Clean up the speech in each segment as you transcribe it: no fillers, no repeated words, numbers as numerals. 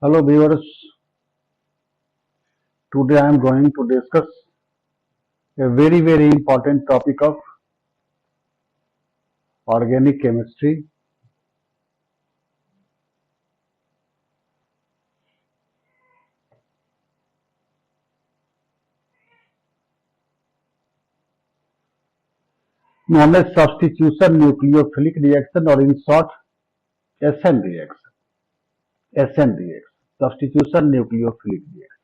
Hello viewers, today I am going to discuss a very important topic of organic chemistry. Known as substitution nucleophilic reaction, or in short SN reaction. SN reaction, substitution nucleophilic reaction.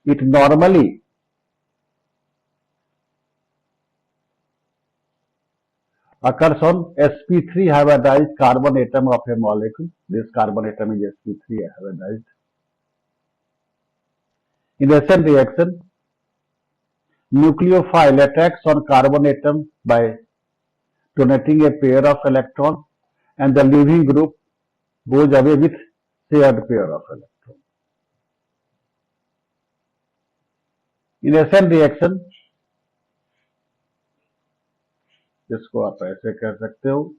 It normally occurs on sp3 hybridized carbon atom of a molecule. This carbon atom is sp3 hybridized. In SN reaction, nucleophile attacks on carbon atom by donating a pair of electrons, and the leaving group goes away with shared pair of electrons. In SN reaction, जिसको आप ऐसे कह सकते हो,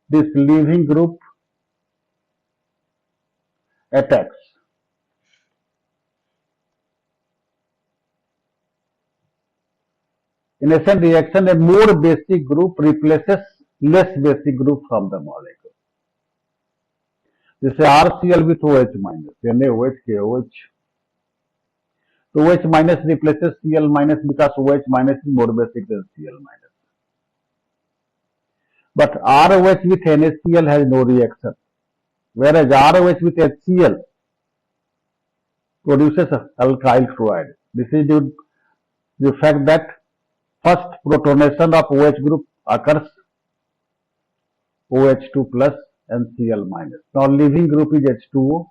this leaving group attacks in SN reaction. A more basic group replaces less basic group from the molecule. जैसे RCl with OH minus, NaOH, KOH. So OH minus replaces Cl minus because OH minus is more basic than Cl minus. But ROH with NaCl has no reaction, whereas ROH with HCl produces alkyl chloride. This is due to the fact that first protonation of OH group occurs OH2 plus and Cl minus. Now leaving group is H2O,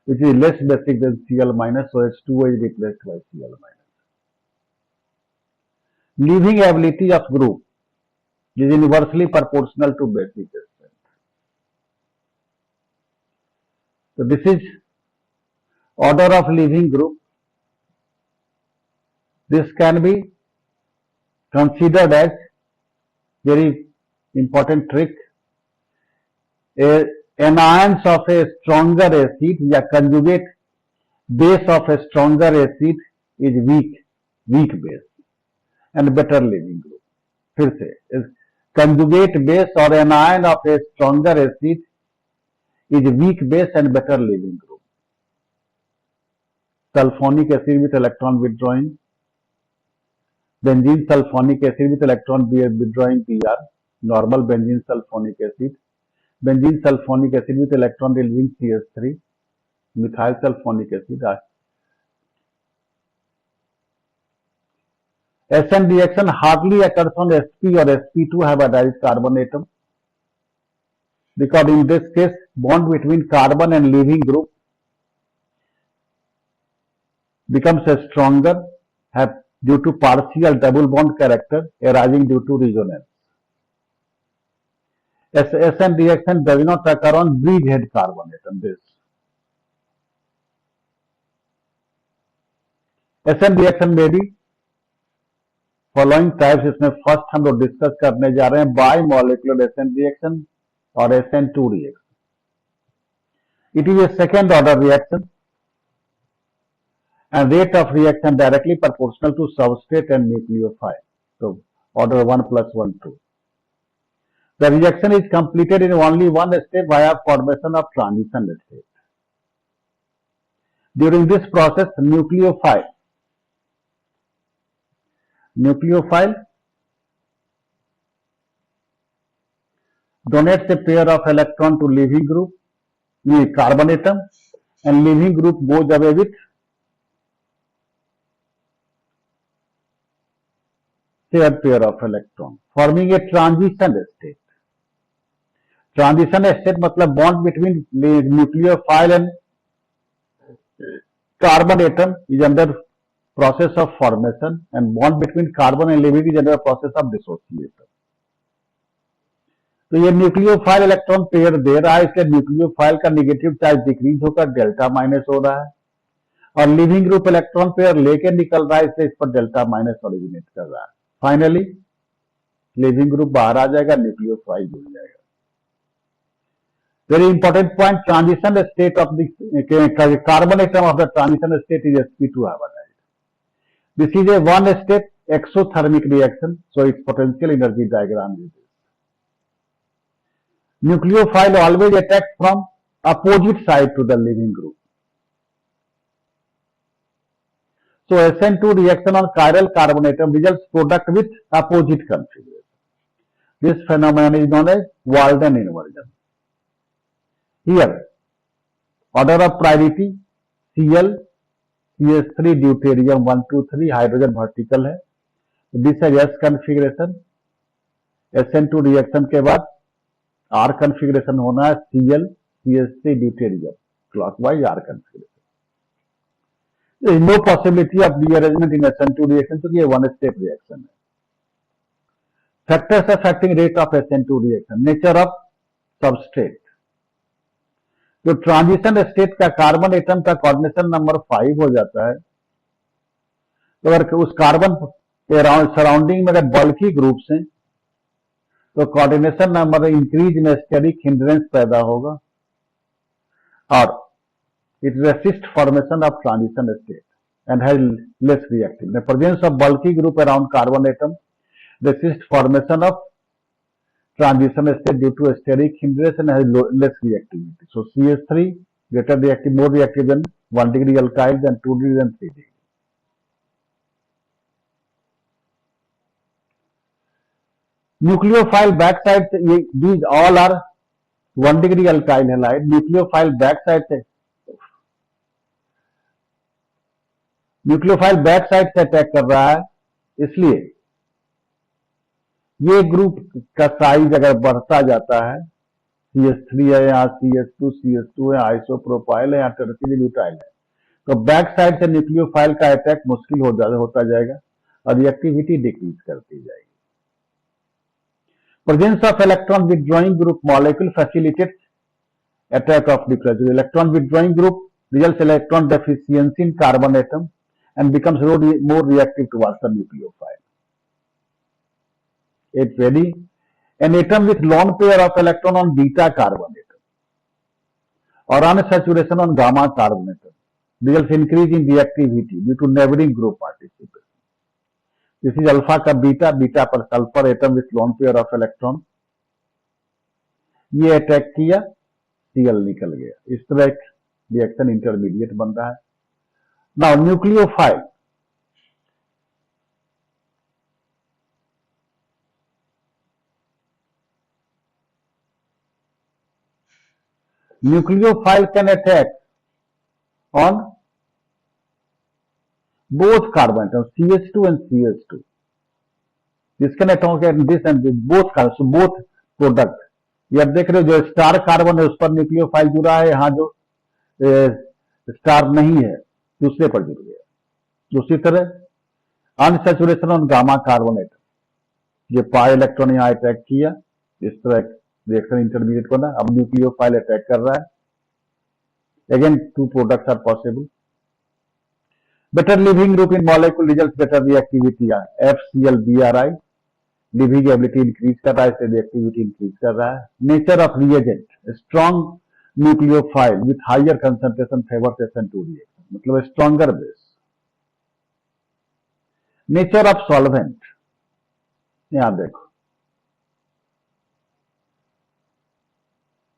which is less basic than Cl minus, so H2O is replaced by Cl minus. Leaving ability of group is inversely proportional to basic strength. So this is order of leaving group. This can be considered as very important trick. Anions of a stronger acid या conjugate base of a stronger acid is weak base and better leaving group. फिर से conjugate base or anion of a stronger acid is weak base and better leaving group. Sulfonic acid with electron withdrawing, benzene sulfonic acid with electron withdrawing Br, normal benzene sulfonic acid, benzene sulfonic acid with electron releasing CH3, methyl sulfonic acid. SN reaction hardly occurs on sp or sp2 hybridized carbon atom, because in this case bond between carbon and leaving group becomes stronger due to partial double bond character arising due to resonance. SN reaction does not occur on bridgehead carbon atom. This SN reaction में भी following types, इसमें first हम लोग discuss करने जा रहे हैं bye molecular SN reaction और SN2 reaction. It is a second order reaction and rate of reaction directly proportional to substrate and nucleophile. So order 1 plus 1, 2. The reaction is completed in only one step via formation of transition state. During this process, nucleophile donates a pair of electron to leaving group, carbon atom, and leaving group goes away with shared pair of electron, forming a transition state. Transition state मतलब bond between nucleophile and carbon atom is under process of formation, and bond between carbon and leaving is under process of dissociation. तो ये nucleophile electron pair दे रहा है, इसलिए nucleophile का negative charge decrease होकर delta minus हो रहा है, और लिविंग ग्रुप इलेक्ट्रॉन पेयर लेके निकल रहा है, इसलिए इस पर डेल्टा माइनस ओरिजिनेट कर रहा है. फाइनली लीविंग ग्रुप बाहर आ जाएगा, न्यूक्लियोफाइल जुड़ जाएगा। Very important point, transition state of the carbon atom of the transition state is sp2 hybridized. This is a one step exothermic reaction, so its potential energy diagram is this. Nucleophile always attacks from opposite side to the leaving group. So SN2 reaction on chiral carbon atom results product with opposite configuration. This phenomenon is known as Walden inversion. Here, order of priority Cl, CH3 deuterium 123 hydrogen vertical है. This is S configuration. SN2 reaction के बाद R configuration होना है Cl, CH3 deuterium clockwise R configuration. There is no possibility of rearrangement in SN2 reaction क्योंकि ये one step reaction है. Factors affecting rate of SN2 reaction. Nature of substrate. जो transition state का carbon atom का coordination number 5 हो जाता है, तो अगर उस कार्बन सराउंडिंग में अगर बल्की ग्रुप्स हैं तो कोऑर्डिनेशन नंबर इंक्रीज में स्टेरिक हिंड्रेंस पैदा होगा और it resist formation of transition state and has less reactive. The presence of bulky group around carbon atom resist formation of transition state due to steric hindrance and has less reactivity. So CH3 greater reactive, more reactive than 1 degree alkyl than 2 degree and 3 degree. Nucleophile backside, these all are 1 degree alkyl halide. Nucleophile backside से attack कर रहा है, इसलिए ये group का size अगर बढ़ता जाता है, CH3 है, यहाँ CH2 है, आइसोप्रोपाइल है, यहाँ टर्सियरी ब्यूटाइल है, तो बैक साइड से न्यूक्लियोफाइल का अटैक मुश्किल होता जाएगा और रिएक्टिविटी डिक्रीज करती जाएगी. Presence of electron withdrawing group molecule facilitates attack of diffusion. Electron withdrawing group results electron deficiency in carbon atom and becomes more reactive towards the nucleophile. It's ready. An atom with lone pair of electron on beta carbon atom or unsaturation on gamma carbon atom results increase in reactivity due to neighboring group participation. This is alpha का beta पर sulfur atom with lone pair of electron. ये attack किया, Cl निकल गया. इस तरह एक reaction intermediate बन रहा है. Now nucleophile. Nucleophile can attack on both carbon atoms, CH2 and CH2. This can attack this and this, both carbon, so both product. ये आप देख रहे हो जो स्टार कार्बन है उस पर न्यूक्लियोफाइल जुड़ा है, यहाँ जो स्टार नहीं है दूसरे पर जुड़ गया. उसी तरह unsaturation on gamma carbon atom, ये पाई इलेक्ट्रॉन यहाँ अटैक किया, इस तरह रिएक्शन इंटरमीडिएट बना. अब न्यूक्लियोफाइल अटैक कर रहा है. Again two products are possible. Better leaving group in molecule results better reactivity. FCl-BRI leaving ability increase कर रहा है, इससे रिएक्टिविटी इंक्रीज कर रहा है. Nature of reagent. Strong nucleophile with higher concentration favours SN2 reaction, मतलब stronger base. Nature of solvent, यहां देखो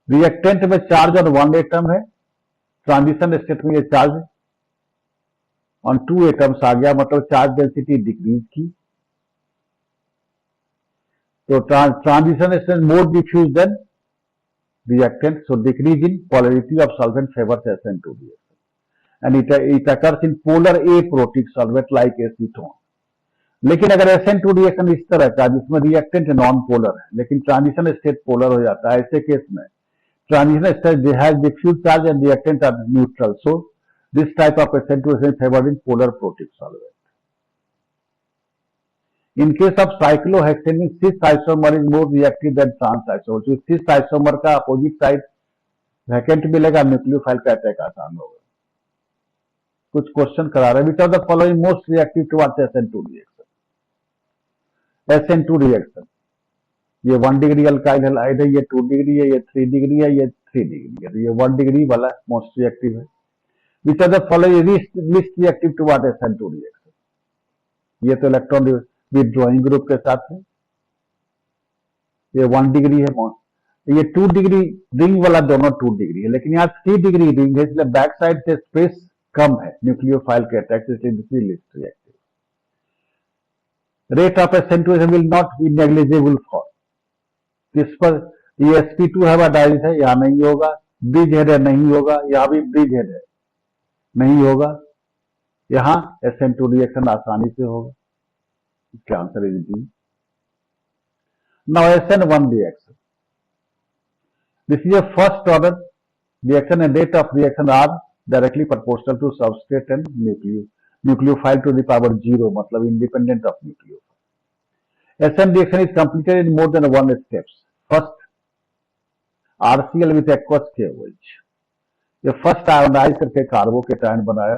रिएक्टेंट में चार्ज ऑन 1 एटम है, ट्रांजिशन स्टेट में ये चार्ज ऑन 2 एटम्स आ गया, मतलब चार्ज डेंसिटी डिक्रीज की. तो transition state more diffuse than reactant, so decrease in polarity of solvent favours SN2 reaction and it occurs in polar aprotic solvent like acetone. लेकिन अगर SN2 reaction इस तरह का जिसमें रिएक्टेंट नॉन पोलर है लेकिन ट्रांजिशन स्टेट पोलर हो जाता है, ऐसे केस में transition state has diffuse charge and reactant are neutral. So this type of SN2 is favored in polar protic solvent. In case of cyclohexane, cis isomer is more reactive than trans isomer. So cis isomer का opposite side vacant मिलेगा, nucleophile का attack आसान होगा. कुछ question करा रहे. Which of the following most reactive towards SN2 reaction? SN2 reaction. ये 1 degree alkyl halide है, ये 2 डिग्री है, ये 3 डिग्री है, ये 3 डिग्री है, तो ये 1 डिग्री वाला मोस्ट रिएक्टिव है। Which are the following least reactive to what SN2 reaction? ये तो इलेक्ट्रॉन विथड्रॉइंग ग्रुप के साथ है, ये 1 डिग्री है मोस्ट, ये 2 डिग्री रिंग वाला दोनों 2 डिग्री है, लेकिन यहाँ 3 डिग्री रिंग है, इसलिए बैक साइड से स्पेस कम है न्यूक्लियोफाइल के अटैक, इसलिए दूसरी least reactive. Rate of SN2 will not be negligible for, किस पर ये sp2 हाइब्रिडाइज है, यहाँ नहीं होगा, ब्रिज हेड है नहीं होगा, यहाँ भी ब्रिज हेड है नहीं होगा, यहाँ SN2 रिएक्शन आसानी से होगा, इसका answer is B. Now SN1 reaction, this is a first order reaction and rate of reaction are directly proportional to substrate and nucleophile to the power 0, मतलब independent of nucleophile. SN reaction is completed in more than one steps. First, RCl with aqueous KOH. ये first ionise करके carbocation बनाया,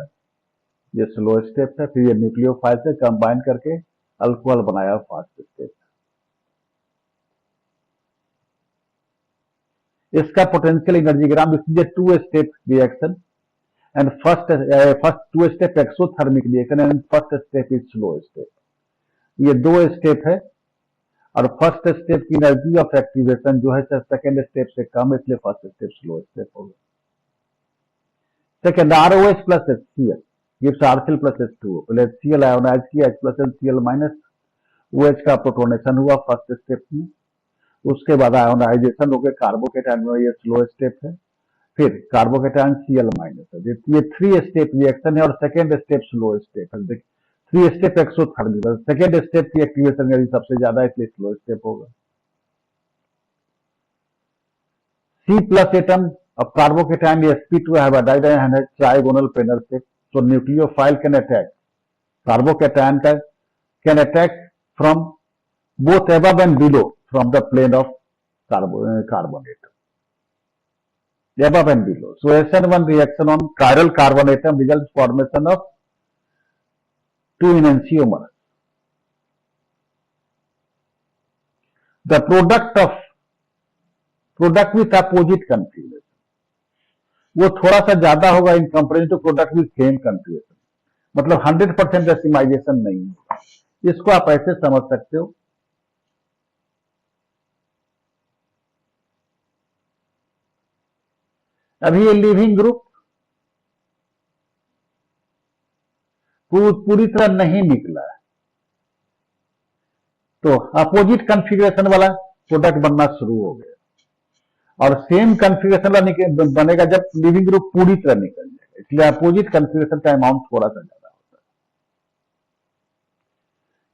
ये slow step है, फिर ये nucleophile से combine करके अल्कोहल बनाया, फास्ट स्टेप। इसका potential energy gram, this is a 2 step reaction and first 2 step exothermic reaction and first step is slow step. ये 2 स्टेप है और फर्स्ट स्टेप की एनर्जी ऑफ एक्टिवेशन जो है सेकेंड स्टेप से कम, इसलिए फर्स्ट स्टेप स्लो स्टेप होगा। Second, ROH plus HCl gives RCl plus H2O, पहले HCl आयोनाइज किया, H plus HCl minus, OH का प्रोटोनेशन हुआ फर्स्ट स्टेप में, उसके बाद आयोनाइजेशन होकर कार्बोकेटायन में, ये स्लो स्टेप है, फिर कार्बोकेटायन Cl माइनस है, ये 3 स्टेप रिएक्शन है और सेकेंड स्टेप स्लो स्टेप है। 3 स्टेप एक्सोथर्मिक, सेकेंड स्टेप की एक्टिवेशन एनर्जी सबसे ज्यादा है, इसलिए स्लो स्टेप होगा। C plus atom of carbocation sp2 hybridized and has trigonal planar shape, so nucleophile can attack carbocation can attack from both above and below from the plane of carbon atom, above and below. So SN1 reaction on chiral carbon atom results formation of 2 enantiomers. The product with opposite configuration, वो थोड़ा सा ज्यादा होगा in comparison to product with same configuration, मतलब 100% racemisation नहीं होगा। इसको आप ऐसे समझ सकते हो, अभी ये लिविंग ग्रुप पूरी तरह नहीं निकला है, तो अपोजिट कंफिगरेशन वाला प्रोडक्ट बनना शुरू हो गया और सेम कंफिगरेशन वाला बनेगा जब लिविंग ग्रुप पूरी तरह निकल जाएगा, इसलिए अपोजिट कंफिगरेशन का अमाउंट थोड़ा सा ज्यादा होता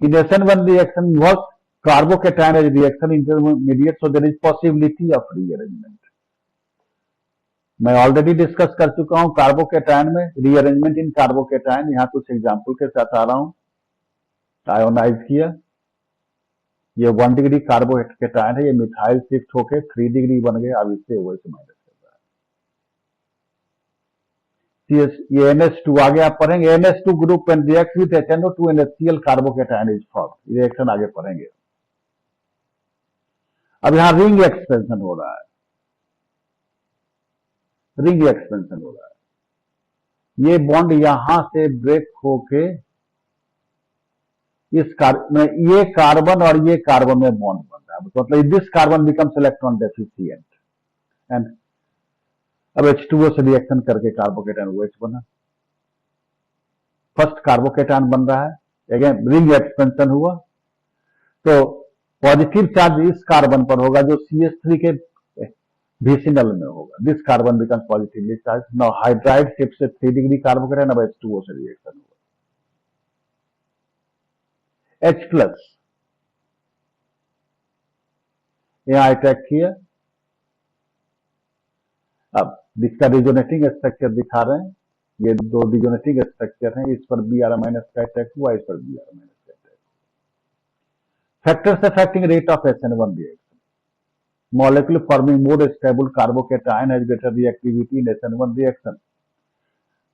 है। In SN1 reaction involves carbocation as reaction intermediate, so there is possibility of rearrangement. मैं ऑलरेडी डिस्कस कर चुका हूं कार्बोकेटायन में रीअरेंजमेंट इन कार्बोकेटायन, यहां कुछ एग्जांपल के साथ आ रहा हूं। आयोनाइज किया, ये 1 डिग्री कार्बोकेटायन है, ये मिथाइल शिफ्ट होके 3 डिग्री बन गए, अब इससे OH माइनस कर रहा है। ये NH2 आगे आप पढ़ेंगे, NH2 group and react with HNO2 and HCl carbocation is formed, reaction आगे पढ़ेंगे। अब यहां रिंग एक्सपेंशन हो रहा है, रिंग एक्सपेंशन हो रहा है, ये बॉन्ड यहां से ब्रेक होके इस ये कार्बन और ये कार्बन में बॉन्ड बन रहा है, मतलब this carbon becomes electron deficient and अब H2O से रिएक्शन करके कार्बोकेटायन OH बना, फर्स्ट कार्बोकेटायन बन रहा है, अगेन रिंग एक्सपेंशन हुआ, तो पॉजिटिव चार्ज इस कार्बन पर होगा जो CH3 के विसिनल में होगा, this carbon becomes positively charge. Now hydride shift से 3 डिग्री कार्बोकेटायन, अब H2O से रिएक्शन हुआ, H प्लस यहां अटैक किया, अब इसका रिजोनेटिंग स्ट्रक्चर दिखा रहे हैं, ये 2 रिजोनेटिंग स्ट्रक्चर हैं, इस पर Br माइनस का अटैक हुआ, इस पर Br माइनस का अटैक हुआ। Factors affecting rate of SN1 reaction, molecule forming more stable carbocation has greater reactivity in SN1 reaction,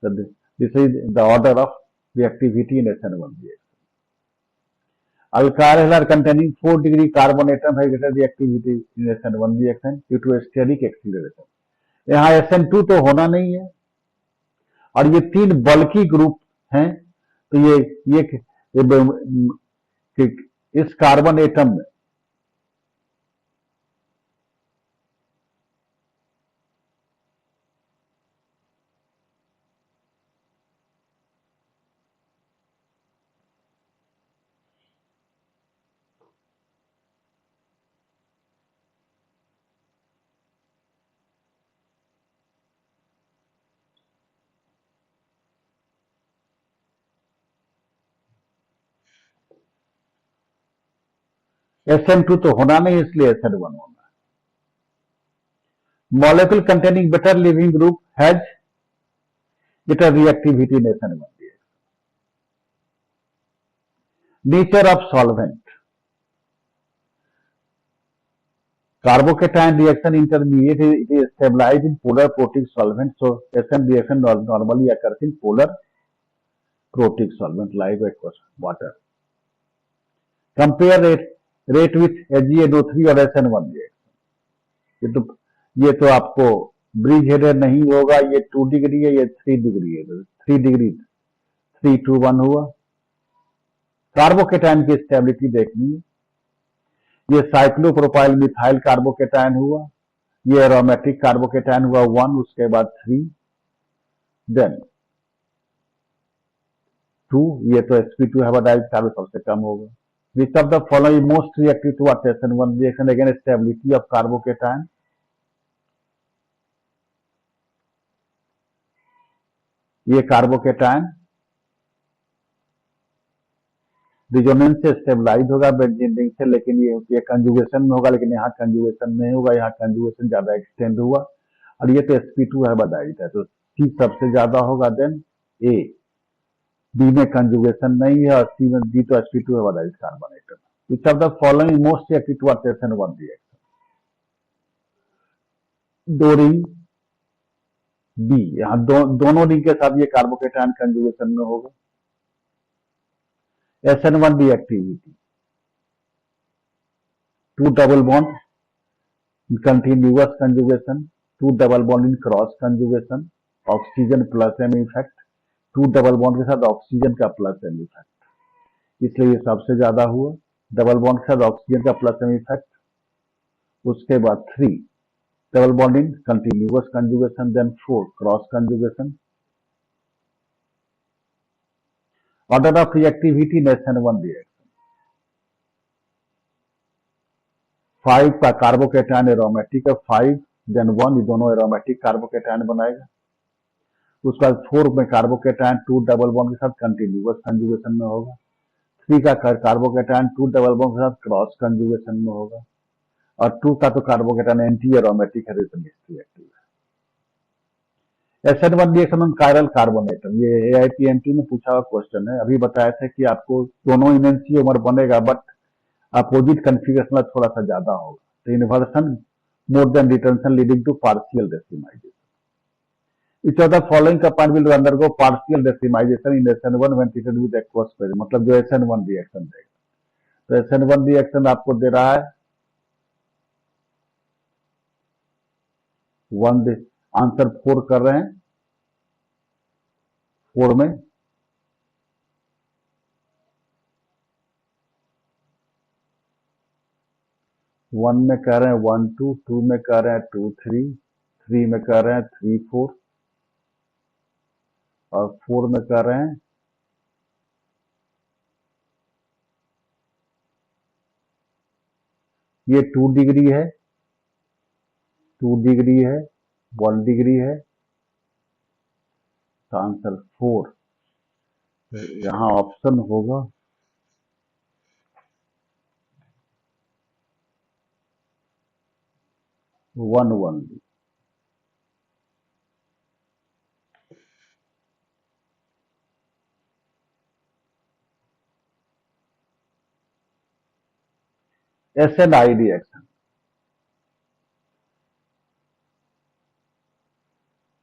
so this is the order of reactivity in SN1 reaction. Alkyl halide containing 4 degree carbon atom has greater reactivity in SN1 reaction due to steric acceleration. यहाँ SN2 तो होना नहीं है और ये 3 बल्की group हैं, तो ये इस कार्बन एटम में SN2 तो होना नहीं, इसलिए SN1 होना है. Molecule containing better leaving group has better reactivity in SN1 reaction. Nature of solvent. Carbocation reaction intermediate, it is stabilized in polar protic solvent. So SN reaction normally occurs in polar protic solvent like aqueous water. Compare rate with HgNO3 और SN1 reaction. ये तो आपको bridge header नहीं होगा, ये 2 degree है, ये 3 degree है, 3 डिग्री 3 to 1 हुआ. कार्बोकेटाइन की स्टेबिलिटी देखनी है. ये साइक्लोप्रोपाइल मिथाइल कार्बोकेटाइन हुआ, ये एरोमेटिक कार्बोकेटाइन हुआ 1, उसके बाद 3, देन 2, ये तो sp2 हेबरडाइज कार्बन सबसे कम होगा. Which of the following most reactive to SN1 reaction? Again stability of carbocation. ये कार्बोकेटाइन रिजोनेंस से स्टेबलाइज होगा बेंजीन रिंग से, लेकिन ये कंजुगेशन में होगा, लेकिन यहाँ कंजुगेशन नहीं होगा, यहाँ कंजुगेशन ज्यादा एक्सटेंड हुआ और ये तो sp2 हेबरडाइज है, तो C सबसे ज्यादा होगा, देन A. B में कंजुगेशन नहीं है और C में D तो sp2 hybridised carbon atom. Which of the following most reactive to SN1 reaction? दो रिंग B, यहाँ दोनों रिंग के साथ ये कार्बोकेटाइन कंजुगेशन में होगा. SN1 reactivity, 2 double bond in continuous conjugation, 2 double bond in cross conjugation, oxygen plus M effect, 2 double bond के साथ ऑक्सीजन का प्लस M इफेक्ट, इसलिए ये सबसे ज्यादा हुआ. डबल बॉन्ड के साथ ऑक्सीजन का प्लस M इफेक्ट, उसके बाद 3 double bond in continuous conjugation, then 4 cross conjugation. Order of reactivity in SN1 reaction. 5 का कार्बोकेटाइन एरोमेटिक है, 5 देन 1, ये दोनों एरोमेटिक कार्बोकेटाइन बनाएगा. उसके बाद 4 में कार्बोकेटाइन 2 डबल बॉन्ड के साथ कंटिन्यूअस कंजुगेशन में होगा. 3 का कार्बोकेटाइन 2 डबल बॉन्ड के साथ क्रॉस कंजुगेशन में होगा और 2 का तो कार्बोकेटाइन एंटी एरोमेटिक है, रिएक्टिव है. SN1 reaction on chiral carbon atom, ये AIPMT में पूछा हुआ क्वेश्चन है. अभी बताया था कि आपको दोनों इनएंशियोमर बनेगा, बट अपोजिट कन्फिगरेशन में थोड़ा सा ज्यादा होगा. तो inversion more than retention leading to partial racemisation. Each of the following compound will undergo partial decimization in SN1 when treated with aqueous phase, मतलब जो SN1 रिएक्शन देगा. तो SN1 रिएक्शन आपको दे रहा है 1, आंसर 4 कर रहे हैं. 4 में 1 में कह रहे हैं 1 2, 2 में कह रहे हैं 2 3, 3 में कह रहे हैं 3 4 और 4 में कह रहे हैं ये 2 डिग्री है, 2 डिग्री है, 1 डिग्री है, तो आंसर 4. यहां ऑप्शन होगा 1 1. SNI reaction.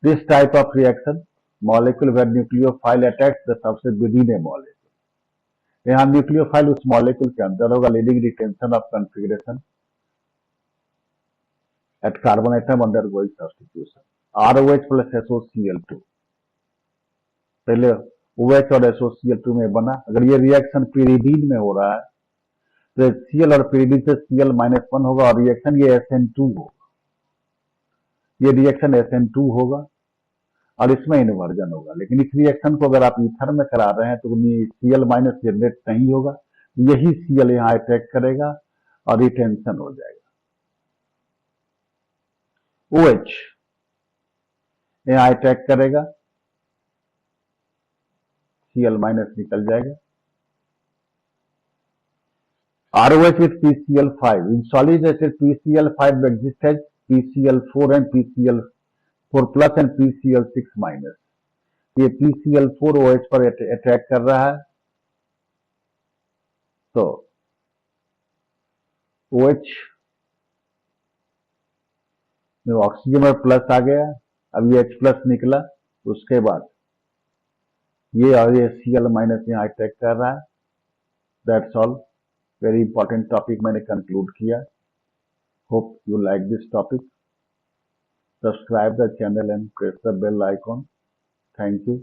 This type of reaction, molecule where nucleophile attacks the substrate within a molecule. यहाँ न्यूक्लियोफाइल उस मॉलिक्यूल के अंदर होगा, leading retention of configuration at carbon atom undergoing substitution. ROH plus SOCl2, पहले OH और SOCl2 में बना। अगर ये रिएक्शन pyridine में हो रहा है तो Cl और pyridine से Cl-1 होगा और रिएक्शन ये SN2 होगा, ये रिएक्शन SN2 होगा और इसमें इन्वर्जन होगा। लेकिन इस रिएक्शन को अगर आप ईथर में करा रहे हैं तो Cl- जनरेट नहीं होगा, यही Cl यहाँ अटैक करेगा और रिटेंशन हो जाएगा। OH यहाँ अटैक करेगा, Cl- निकल जाएगा। ROH with PCl5, in solid acid PCl5 exists as PCl4 and PCl4 plus and PCl6 minus। ये PCl4 OH पर अटैक कर रहा है तो OH में ऑक्सीजन में प्लस आ गया, अब ये H प्लस निकला, उसके बाद ये और ये Cl- यहाँ अटैक कर रहा है। That's all, very important topic मैंने कंक्लूड किया। Hope you like this topic. Subscribe the channel and press the bell icon. Thank you.